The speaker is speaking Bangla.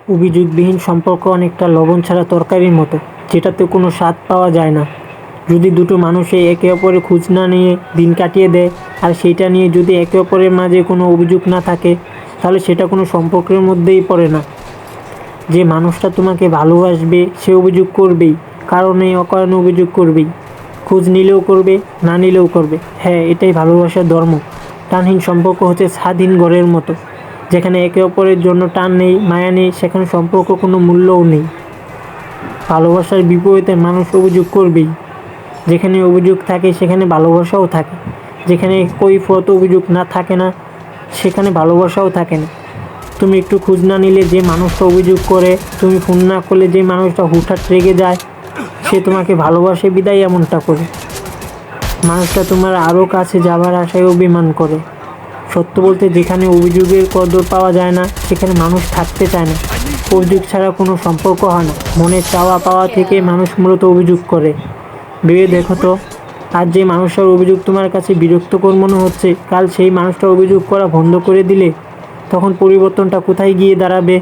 অভিযোগবিহীন সম্পর্ক অনেকটা লবণ ছাড়া তরকারির মতো, যেটাতে কোনো স্বাদ পাওয়া যায় না। যদি দুটো মানুষে একে অপরের খোঁজ না নিয়ে দিন কাটিয়ে দেয়, আর সেইটা নিয়ে যদি একে অপরের মাঝে কোনো অভিযোগ না থাকে, তাহলে সেটা কোনো সম্পর্কের মধ্যেই পড়ে না। যে মানুষটা তোমাকে ভালোবাসবে সে অভিযোগ করবেই, কারণে অকারণে অভিযোগ করবেই। খোঁজ নিলেও করবে, না নিলেও করবে। হ্যাঁ, এটাই ভালোবাসার ধর্ম। টানহীন সম্পর্ক হচ্ছে স্বাধীন ঘরের মতো, যেখানে একে অপরের জন্য টান নেই, মায়া নেই, সেখানে সম্পর্ক কোনো মূল্যও নেই। ভালোবাসার বিপরীতে মানুষ অভিযোগ করবেই। যেখানে অভিযোগ থাকে সেখানে ভালোবাসাও থাকে, যেখানে কৈফিয়ত অভিযোগ না থাকে না সেখানে ভালোবাসাও থাকে না। তুমি একটু খোঁজ না নিলে যে মানুষটা অভিযোগ করে, তুমি ফোন না করলে যে মানুষটা হুটহাট রেগে যায়, সে তোমাকে ভালোবাসে বিদায় এমনটা করে। মানুষটা তোমার আরও কাছে যাবার আশায় অভিমান করে। সত্য বলতে, যেখানে অভিযোগের কদর পাওয়া যায় না সেখানে মানুষ থাকতে চায় না। অভিযোগ ছাড়া কোনো সম্পর্ক হয় না। মনের চাওয়া পাওয়া থেকে মানুষ মূলত অভিযোগ করে। ভেবে দেখো তো, আজ যে মানুষটার অভিযোগ তোমার কাছে বিরক্তকর মনে হচ্ছে, কাল সেই মানুষটা অভিযোগ করা বন্ধ করে দিলে তখন পরিবর্তনটা কোথায় গিয়ে দাঁড়াবে?